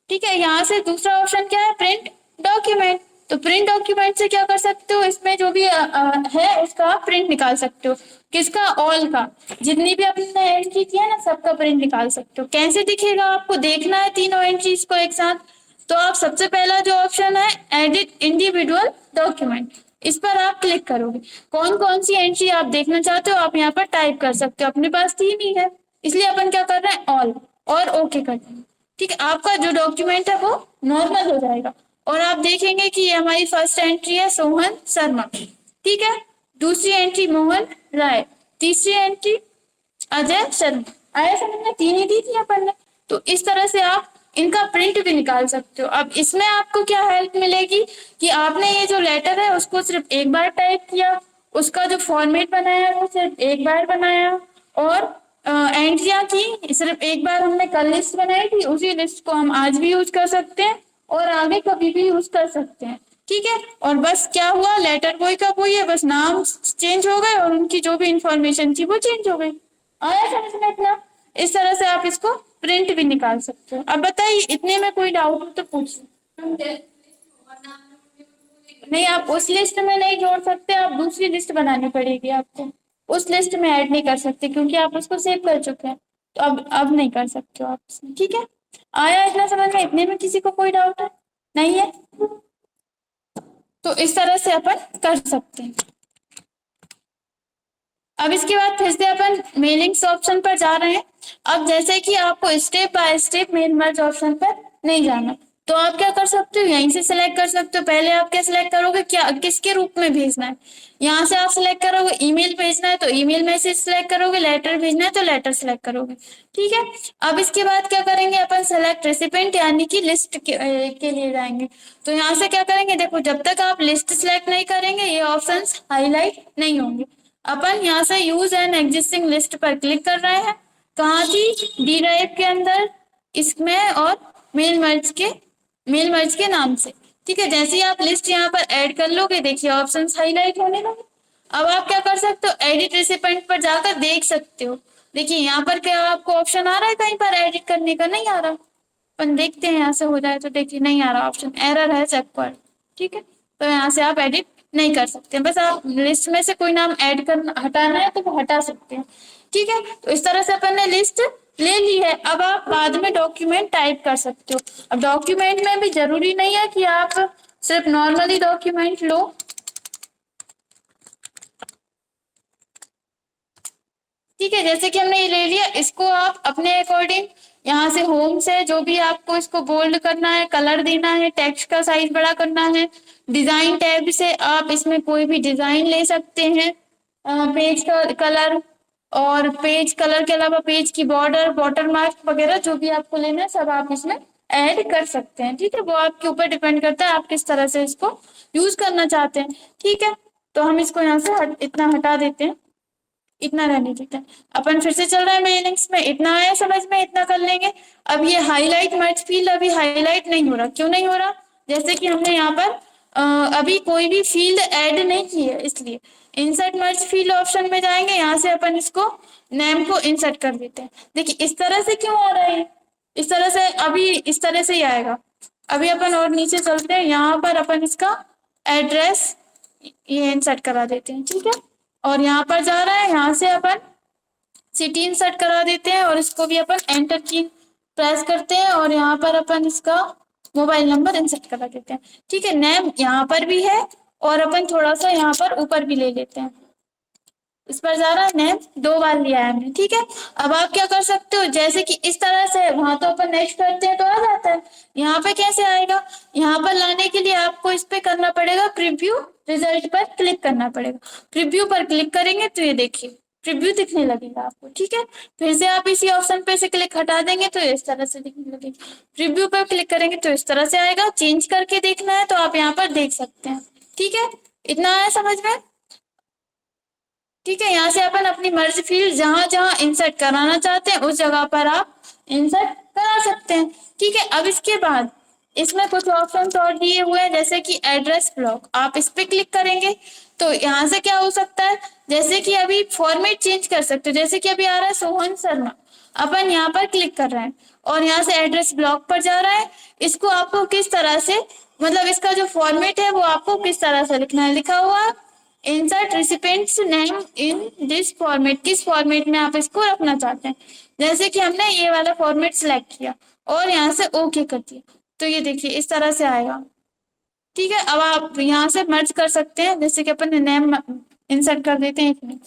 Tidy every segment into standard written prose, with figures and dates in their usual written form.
ठीक है, यहाँ से दूसरा ऑप्शन क्या है, प्रिंट डॉक्यूमेंट। तो प्रिंट डॉक्यूमेंट से क्या कर सकते हो, इसमें जो भी है उसका आप प्रिंट निकाल सकते हो। किसका, ऑल का, जितनी भी आपने एंट्री की है ना सबका प्रिंट निकाल सकते हो। कैसे दिखेगा, आपको देखना है तीनों एंट्रीज को एक साथ। तो आप सबसे पहला जो ऑप्शन है एडिट इंडिविजुअल डॉक्यूमेंट, इस पर आप क्लिक करोगे। कौन कौन सी एंट्री आप देखना चाहते हो आप यहाँ पर टाइप कर सकते हो। अपने पास तीन ही है, इसलिए अपन क्या कर रहे हैं, ऑल और ओके कर देंगे। ठीक है, आपका जो डॉक्यूमेंट है वो नॉर्मल हो जाएगा। और आप देखेंगे कि ये हमारी फर्स्ट एंट्री है सोहन शर्मा। ठीक है, दूसरी एंट्री मोहन राय, तीसरी एंट्री अजय शर्मा। आया समझ में, तीन ही दी थी अपन ने। तो इस तरह से आप इनका प्रिंट भी निकाल सकते हो। अब इसमें आपको क्या हेल्प मिलेगी कि आपने ये जो लेटर है उसको सिर्फ एक बार टाइप किया, उसका जो फॉर्मेट बनाया वो सिर्फ एक बार बनाया, और एंट्रियां की सिर्फ एक बार हमने कल लिस्ट बनाई थी, उसी लिस्ट को हम आज भी यूज कर सकते हैं और आगे कभी भी यूज कर सकते हैं। ठीक है, और बस क्या हुआ, लेटर वही का वही है, बस नाम चेंज हो गए और उनकी जो भी इंफॉर्मेशन थी वो चेंज हो गई। आया समझ में इतना। इस तरह से आप इसको प्रिंट भी निकाल सकते हो। अब बताइए, इतने में कोई डाउट हो तो पूछिए। नहीं, आप उस लिस्ट में नहीं जोड़ सकते, आप दूसरी लिस्ट बनानी पड़ेगी आपको। उस लिस्ट में ऐड नहीं कर सकते क्योंकि आप उसको सेव कर चुके हैं। तो अब नहीं कर सकते हो आप इसमें। ठीक है, आया इतना समझ में, इतने में किसी को कोई डाउट है, नहीं है? तो इस तरह से अपन कर सकते हैं। अब इसके बाद फिर से अपन मेलिंग्स ऑप्शन पर जा रहे हैं। अब जैसे कि आपको step by step mail merge option पर नहीं जाना, तो आप क्या कर सकते हो, यहीं से सिलेक्ट कर सकते हो। पहले आप क्या सिलेक्ट करोगे, क्या किसके रूप में भेजना है, यहाँ से आप सिलेक्ट करोगे। ईमेल भेजना है तो ईमेल मैसेज सिलेक्ट करोगे, लेटर भेजना है तो लेटर सिलेक्ट करोगे। ठीक है, अब इसके बाद क्या करेंगे, अपन सेलेक्ट रेसिपेंट यानी कि लिस्ट के लिए जाएंगे। तो यहाँ से क्या करेंगे, देखो जब तक आप लिस्ट सिलेक्ट नहीं करेंगे ये ऑप्शन हाईलाइट नहीं होंगे। अपन यहाँ से यूज एन एग्जिस्टिंग लिस्ट पर क्लिक कर रहे हैं, कहाँ थी, डी ड्राइव के अंदर, इसमें, और मेल मर्ज के नाम से। ठीक है, जैसे ही आप लिस्ट यहाँ पर ऐड कर लोगे देखिए ऑप्शंस हाईलाइट होने लगे। अब आप क्या कर सकते हो, एडिट रेसिपेंट पर जाकर देख सकते हो। देखिए यहाँ पर क्या आपको ऑप्शन आ रहा है कहीं पर एडिट करने का, नहीं आ रहा। अपन देखते हैं यहाँ से हो जाए तो, देखिए नहीं आ रहा ऑप्शन, एरर है चेक पर। ठीक है, तो यहाँ से आप एडिट नहीं कर सकते, बस आप लिस्ट में से कोई नाम ऐड करना हटाना है तो वो हटा सकते हैं। ठीक है, तो इस तरह से अपन ने लिस्ट ले ली है। अब आप बाद में डॉक्यूमेंट टाइप कर सकते हो। अब डॉक्यूमेंट में भी जरूरी नहीं है कि आप सिर्फ नॉर्मली डॉक्यूमेंट लो। ठीक है, जैसे कि हमने ये ले लिया, इसको आप अपने अकॉर्डिंग यहाँ से होम से जो भी आपको इसको बोल्ड करना है, कलर देना है, टेक्स्ट का साइज बड़ा करना है, डिजाइन टैब से आप इसमें कोई भी डिजाइन ले सकते हैं। पेज का कलर, और पेज कलर के अलावा पेज की बॉर्डर, वाटर मार्क वगैरह जो भी आपको लेना है सब आप इसमें ऐड कर सकते हैं। ठीक है, वो आपके ऊपर डिपेंड करता है आप किस तरह से इसको यूज करना चाहते हैं। ठीक है, तो हम इसको यहाँ से इतना हटा देते हैं, इतना रहने देते हैं। अपन फिर से चल रहा है मेलिंग्स में, इतना आया समझ में, इतना कर लेंगे। अब ये हाईलाइट मर्ज फील्ड अभी हाईलाइट नहीं हो रहा, क्यों नहीं हो रहा, जैसे कि हमने यहाँ पर अभी कोई भी फील्ड ऐड नहीं की है, इसलिए इंसर्ट मर्ज फील्ड ऑप्शन में जाएंगे, यहाँ से अपन इसको नेम को इंसर्ट कर देते हैं। देखिए इस तरह से क्यों आ रहा है, इस तरह से, अभी इस तरह से ही आएगा। अभी अपन और नीचे चलते हैं, यहाँ पर अपन इसका एड्रेस ये इंसर्ट करा देते हैं। ठीक है, और यहाँ पर जा रहा है, यहाँ से अपन सिटी इंसर्ट करा देते हैं और इसको भी अपन एंटर की प्रेस करते हैं और यहाँ पर अपन इसका मोबाइल नंबर इंसर्ट करा देते हैं। ठीक है, नेम यहाँ पर भी है और अपन थोड़ा सा यहाँ पर ऊपर भी ले लेते हैं। इस पर जा रहा है, नेम दो बार लिया है हमने। ठीक है, अब आप क्या कर सकते हो, जैसे कि इस तरह से वहां तो अपन नेक्स्ट करते हैं तो आ जाता है, यहाँ पे कैसे आएगा, यहाँ पर लाने के लिए आपको इस पे करना पड़ेगा, प्रीव्यू रिजल्ट पर क्लिक करना पड़ेगा। प्रीव्यू पर क्लिक करेंगे तो ये देखिए प्रीव्यू दिखने लगेगा आपको। ठीक है, फिर से आप इसी ऑप्शन पे से क्लिक हटा देंगे तो इस तरह से दिखने लगेगा। प्रीव्यू पर क्लिक करेंगे तो इस तरह से आएगा। चेंज करके देखना है तो आप यहाँ पर देख सकते हैं। ठीक है, इतना आया समझ में। ठीक है, यहाँ से अपन अपनी मर्जी फील्ड जहां जहां इंसर्ट कराना चाहते हैं उस जगह पर आप इंसर्ट करा सकते हैं। ठीक है, अब इसके बाद इसमें कुछ ऑप्शन और दिए हुए हैं, जैसे कि एड्रेस ब्लॉक, आप इस पे क्लिक करेंगे तो यहाँ से क्या हो सकता है, जैसे कि अभी फॉर्मेट चेंज कर सकते हो। जैसे कि अभी आ रहा है सोहन शर्मा, अपन यहाँ पर क्लिक कर रहे हैं और यहाँ से एड्रेस ब्लॉक पर जा रहा है। इसको आपको किस तरह से, मतलब इसका जो फॉर्मेट है वो आपको किस तरह से लिखना है, लिखा हुआ insert recipients name in this format, किस फॉर्मेट में आप इसको रखना चाहते हैं। जैसे कि हमने ये वाला फॉर्मेट सिलेक्ट किया और यहाँ से ओके कर दिया, तो ये देखिए इस तरह से आएगा। ठीक है, अब आप यहाँ से मर्ज कर सकते हैं, जैसे कि अपन नेम इंसर्ट कर देते हैं। एक मिनट,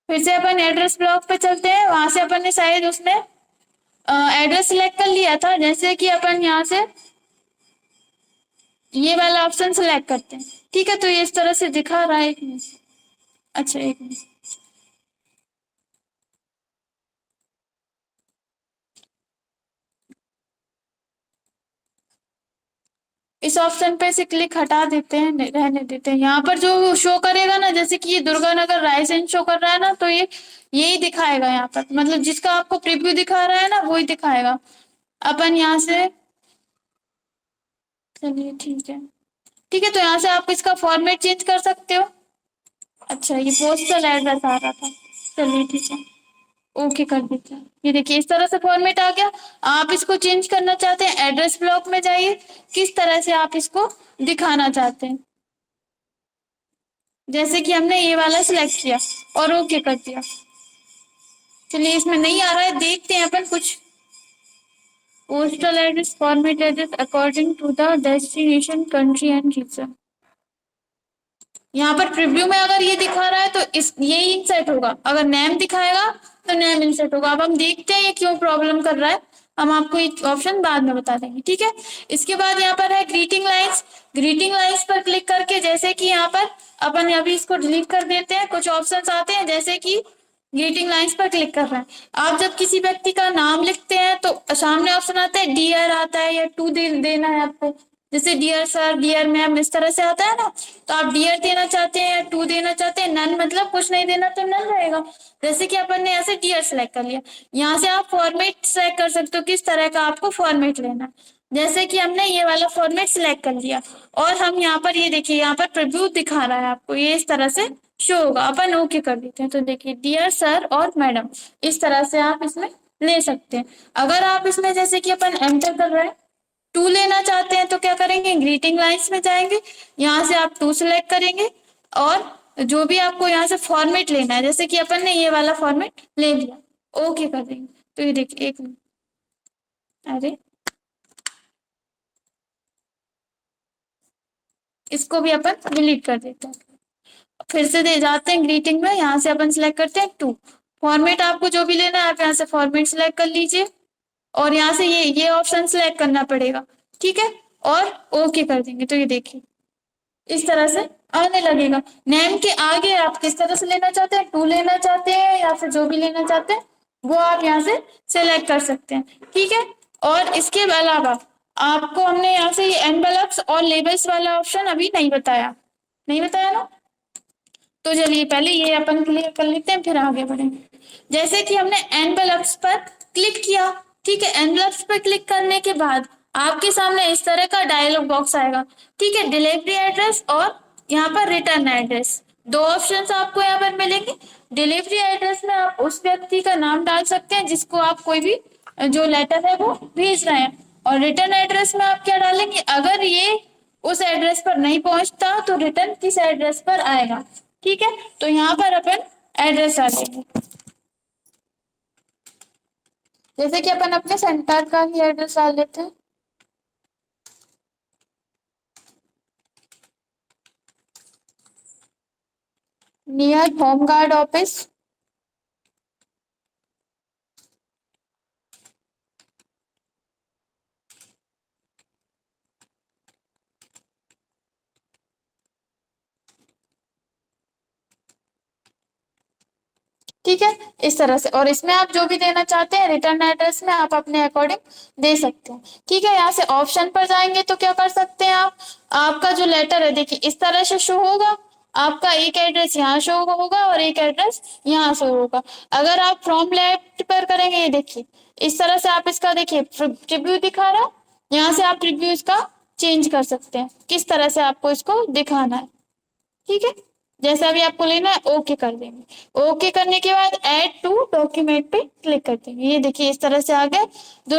फिर से अपन एड्रेस ब्लॉक पे चलते हैं। वहां से अपन ने शायद उसमें एड्रेस सिलेक्ट कर लिया था, जैसे कि अपन यहाँ से ये वाला ऑप्शन सिलेक्ट करते हैं। ठीक है, तो ये इस तरह से दिखा रहा है। एक मिनट, अच्छा एक मिनट, इस ऑप्शन पे से क्लिक हटा देते हैं, रहने देते हैं। यहाँ पर जो शो करेगा ना, जैसे कि ये दुर्गानगर रायसेन शो कर रहा है ना, तो ये यही दिखाएगा यहाँ पर, मतलब जिसका आपको प्रीव्यू दिखा रहा है ना वही दिखाएगा। अपन यहाँ से, चलिए ठीक है, ठीक है, तो यहाँ से आप इसका फॉर्मेट चेंज कर सकते हो। अच्छा, ये पोस्टल एड्रेस आ रहा था, चलिए ठीक है, ओके कर देते हैं। ये देखिए इस तरह से फॉर्मेट आ गया। आप इसको चेंज करना चाहते हैं, एड्रेस ब्लॉक में जाइए, किस तरह से आप इसको दिखाना चाहते हैं। जैसे कि हमने ये वाला सिलेक्ट किया और ओके कर दिया। चलिए, इसमें नहीं आ रहा है, देखते हैं अपन कुछ। Postal address format address according to the destination country and region. यहाँ पर प्रीव्यू में अगर ये दिखा रहा है तो इस ये इंसर्ट होगा, अगर नेम दिखाएगा तो नेम इंसर्ट होगा। अब हम देखते हैं ये क्यों प्रॉब्लम कर रहा है, हम आपको एक ऑप्शन बाद में बता देंगे। ठीक है, इसके बाद यहाँ पर है ग्रीटिंग लाइंस। ग्रीटिंग लाइंस पर क्लिक करके, जैसे कि यहाँ पर अपन अभी इसको डिलीट कर देते हैं, कुछ ऑप्शंस आते हैं, जैसे कि ग्रीटिंग लाइंस पर क्लिक कर रहे हैं। आप जब किसी व्यक्ति का नाम लिखते हैं तो सामने ऑप्शन आता है डियर आता है या टू देना है आपको, जैसे डियर सर, डियर मैम, इस तरह से आता है ना। तो आप डियर देना चाहते हैं या टू देना चाहते हैं, नन मतलब कुछ नहीं देना तो नन रहेगा। जैसे कि अपन ने यहाँ से डियर सेलेक्ट कर लिया, यहाँ से आप फॉर्मेट सेलेक्ट कर सकते हो किस तरह का आपको फॉर्मेट लेना है। जैसे कि हमने ये वाला फॉर्मेट सिलेक्ट कर लिया और हम यहाँ पर ये देखिए यहाँ पर प्रीव्यू दिखा रहा है आपको, ये इस तरह से शो होगा। अपन ओके कर देते हैं, तो देखिए डियर सर और मैडम, इस तरह से आप इसमें ले सकते हैं। अगर आप इसमें जैसे कि अपन एंटर कर रहे हैं, टू लेना चाहते हैं तो क्या करेंगे, ग्रीटिंग लाइंस में जाएंगे, यहाँ से आप टू सिलेक्ट करेंगे और जो भी आपको यहाँ से फॉर्मेट लेना है, जैसे कि अपन ने ये वाला फॉर्मेट ले लिया, ओके कर देंगे। तो ये देखिए एक मिनट, अरे इसको भी अपन डिलीट कर देते हैं। फिर से दे जाते हैं ग्रीटिंग में, यहाँ से अपन सिलेक्ट करते हैं टू। फॉर्मेट आपको जो भी लेना है आप यहाँ से फॉर्मेट सिलेक्ट कर लीजिए और यहाँ से ये ऑप्शन सिलेक्ट करना पड़ेगा। ठीक है, और ओके कर देंगे, तो ये देखिए इस तरह से आने लगेगा। नेम के आगे आप किस तरह से लेना चाहते हैं, टू लेना चाहते हैं या फिर जो भी लेना चाहते हैं वो आप यहाँ से सिलेक्ट कर सकते हैं। ठीक है, और इसके अलावा आपको हमने यहाँ से ये एनवेलप्स और लेबल्स वाला ऑप्शन अभी नहीं बताया, नहीं बताया ना, तो चलिए पहले ये अपन क्लियर कर लेते हैं फिर आगे बढ़ेंगे। जैसे कि हमने एनवेलप्स पर क्लिक किया, ठीक है, एनवेलप्स पर क्लिक करने के बाद आपके सामने इस तरह का डायलॉग बॉक्स आएगा। ठीक है, डिलीवरी एड्रेस और यहाँ पर रिटर्न एड्रेस, दो ऑप्शंस आपको यहाँ पर मिलेंगे। डिलीवरी एड्रेस में आप उस व्यक्ति का नाम डाल सकते हैं जिसको आप कोई भी जो लेटर है वो भेज रहे हैं, और रिटर्न एड्रेस में आप क्या डालेंगे, अगर ये उस एड्रेस पर नहीं पहुंचता तो रिटर्न किस एड्रेस पर आएगा। ठीक है, तो यहाँ पर अपन एड्रेस डालेंगे, जैसे कि अपन अपने सेंटर का ही एड्रेस डाल लेते हैं। नियर होम गार्ड ऑफिस, ठीक है, इस तरह से। और इसमें आप जो भी देना चाहते हैं रिटर्न एड्रेस में आप अपने अकॉर्डिंग दे सकते हैं। ठीक है, यहाँ से ऑप्शन पर जाएंगे तो क्या कर सकते हैं आप, आपका जो लेटर है देखिए इस तरह से शो होगा, आपका एक एड्रेस यहाँ शो होगा और एक एड्रेस यहाँ शो होगा। अगर आप फ्रॉम लेफ्ट पर करेंगे, ये देखिए इस तरह से आप इसका देखिए प्रीव्यू दिखा रहा है, यहाँ से आप प्रीव्यू इसका चेंज कर सकते हैं किस तरह से आपको इसको दिखाना है। ठीक है, जैसा भी आपको लेना है ओके कर देंगे। ओके करने के बाद ऐड टू डॉक्यूमेंट पे क्लिक कर देंगे। ये देखिए इस तरह से आ गया।